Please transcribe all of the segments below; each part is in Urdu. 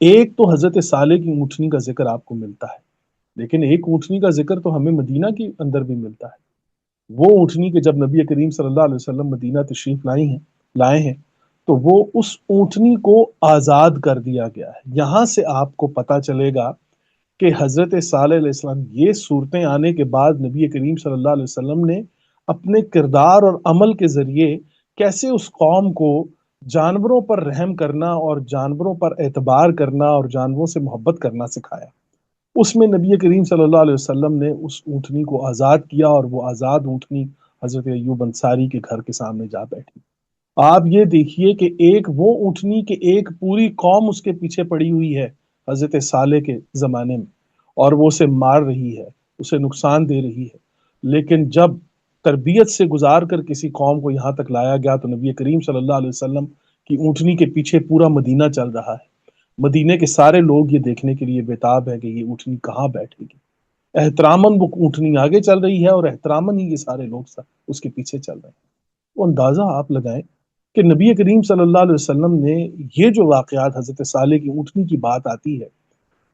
ایک تو حضرت صالح کی اونٹنی کا ذکر آپ کو ملتا ہے، لیکن ایک اونٹنی کا ذکر تو ہمیں مدینہ کے اندر بھی ملتا ہے۔ وہ اونٹنی کے جب نبی کریم صلی اللہ علیہ وسلم مدینہ تشریف لائے ہیں تو وہ اس اونٹنی کو آزاد کر دیا گیا ہے۔ یہاں سے آپ کو پتا چلے گا کہ حضرت صالح علیہ السلام، یہ صورتیں آنے کے بعد نبی کریم صلی اللہ علیہ وسلم نے اپنے کردار اور عمل کے ذریعے کیسے اس قوم کو جانوروں پر رحم کرنا اور جانوروں پر اعتبار کرنا اور جانوروں سے محبت کرنا سکھایا۔ اس میں نبی کریم صلی اللہ علیہ وسلم نے اس اونٹنی کو آزاد کیا، اور وہ آزاد اونٹنی حضرت ایوب انصاری کے گھر کے سامنے جا بیٹھی۔ آپ یہ دیکھیے کہ ایک وہ اونٹنی کہ ایک پوری قوم اس کے پیچھے پڑی ہوئی ہے حضرت صالح کے زمانے میں، اور وہ اسے مار رہی ہے، اسے نقصان دے رہی ہے، لیکن جب تربیت سے گزار کر کسی قوم کو یہاں تک لایا گیا تو نبی کریم صلی اللہ علیہ وسلم کی اونٹنی کے پیچھے پورا مدینہ چل رہا ہے۔ مدینے کے سارے لوگ یہ دیکھنے کے لیے بےتاب ہے کہ یہ اونٹنی کہاں بیٹھے گی۔ احتراماً وہ اونٹنی آگے چل رہی ہے، اور احتراماً ہی یہ سارے لوگ اس کے پیچھے چل رہے ہیں۔ وہ اندازہ آپ لگائیں کہ نبی کریم صلی اللہ علیہ وسلم نے یہ جو واقعات حضرت صالح کی اونٹنی کی بات آتی ہے،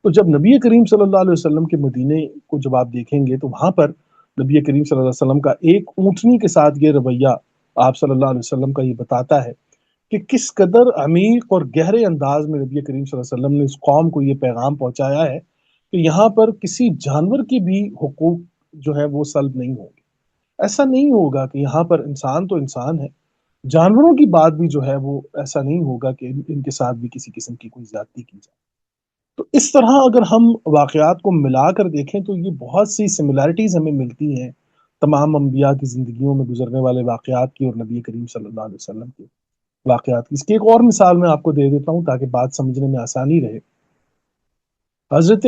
تو جب نبی کریم صلی اللہ علیہ وسلم کے مدینے کو جب آپ دیکھیں گے تو وہاں پر نبی کریم صلی اللہ علیہ وسلم کا ایک اونٹنی کے ساتھ یہ رویہ آپ صلی اللہ علیہ وسلم کا یہ بتاتا ہے کہ کس قدر عمیق اور گہرے انداز میں نبی کریم صلی اللہ علیہ وسلم نے اس قوم کو یہ پیغام پہنچایا ہے کہ یہاں پر کسی جانور کی بھی حقوق جو ہے وہ سلب نہیں ہوں گے۔ ایسا نہیں ہوگا کہ یہاں پر انسان تو انسان ہے، جانوروں کی بات بھی جو ہے وہ ایسا نہیں ہوگا کہ ان کے ساتھ بھی کسی قسم کی کوئی زیادتی کی جائے۔ تو اس طرح اگر ہم واقعات کو ملا کر دیکھیں تو یہ بہت سی سملیرٹیز ہمیں ملتی ہیں تمام انبیاء کی زندگیوں میں گزرنے والے واقعات کی اور نبی کریم صلی اللہ علیہ وسلم کے واقعات کی۔ اس کی ایک اور مثال میں آپ کو دے دیتا ہوں تاکہ بات سمجھنے میں آسانی رہے۔ حضرت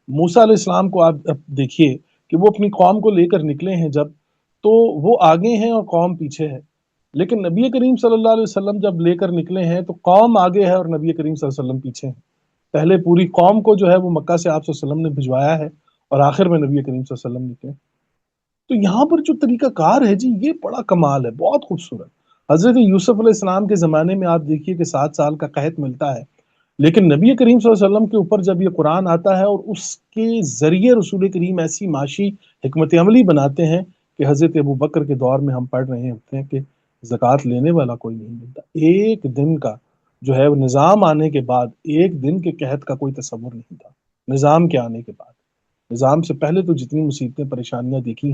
موسیٰ علیہ السلام کو آپ اب دیکھیے کہ وہ اپنی قوم کو لے کر نکلے ہیں جب، تو وہ آگے ہیں اور قوم پیچھے ہے، لیکن نبی کریم صلی اللہ علیہ وسلم جب لے کر نکلے ہیں تو قوم آگے ہے اور نبی کریم صلی اللہ علیہ وسلم پیچھے ہیں۔ پہلے پوری قوم کو جو ہے وہ مکہ سے آپ صلی اللہ علیہ وسلم نے بھجوایا ہے، اور آخر میں نبی کریم صلی اللہ علیہ وسلم نکلے۔ تو یہاں پر جو طریقہ کار ہے جی، یہ بڑا کمال ہے، بہت خوبصورت۔ حضرت یوسف علیہ السلام کے زمانے میں آپ دیکھیے کہ 7 سال کا قحط ملتا ہے، لیکن نبی کریم صلی اللہ علیہ وسلم کے اوپر جب یہ قرآن آتا ہے اور اس کے ذریعے رسول کریم ایسی معاشی حکمت عملی بناتے ہیں کہ حضرت ابو بکر کے دور میں ہم پڑھ رہے ہوتے ہیں کہ زکوٰۃ لینے والا کوئی نہیں ملتا۔ ایک دن کا جو ہے وہ نظام آنے کے بعد، ایک دن کے قحط کا کوئی تصور نہیں تھا نظام کے آنے کے بعد۔ نظام سے پہلے تو جتنی مصیبتیں پریشانیاں دیکھی،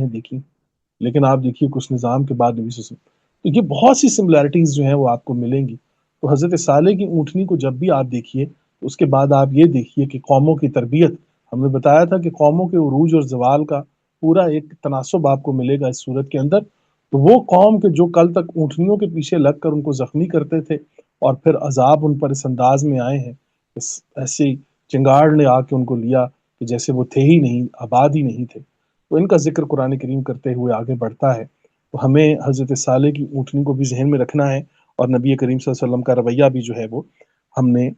لیکن آپ دیکھیے کہ اس نظام کے بعد نبی صلی اللہ علیہ وسلم، تو یہ بہت سی سملیرٹیز جو ہیں وہ آپ کو ملیں گی۔ تو حضرت صالح کی اونٹنی کو جب بھی آپ دیکھیے تو اس کے بعد آپ یہ دیکھیے کہ قوموں کی تربیت، ہم نے بتایا تھا کہ قوموں کے عروج اور زوال کا پورا ایک تناسب آپ کو ملے گا اس صورت کے اندر۔ تو وہ قوم کے جو کل تک اونٹنیوں کے پیچھے لگ کر ان کو زخمی کرتے تھے، اور پھر عذاب ان پر اس انداز میں آئے ہیں، ایسی چنگاڑ نے آ کے ان کو لیا کہ جیسے وہ تھے ہی نہیں، آباد ہی نہیں تھے۔ تو ان کا ذکر قرآن کریم کرتے ہوئے آگے بڑھتا ہے۔ تو ہمیں حضرت صالح کی اونٹنی کو بھی ذہن میں رکھنا ہے، اور نبی کریم صلی اللہ علیہ وسلم کا رویہ بھی جو ہے وہ ہم نے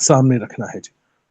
سامنے رکھنا ہے جی۔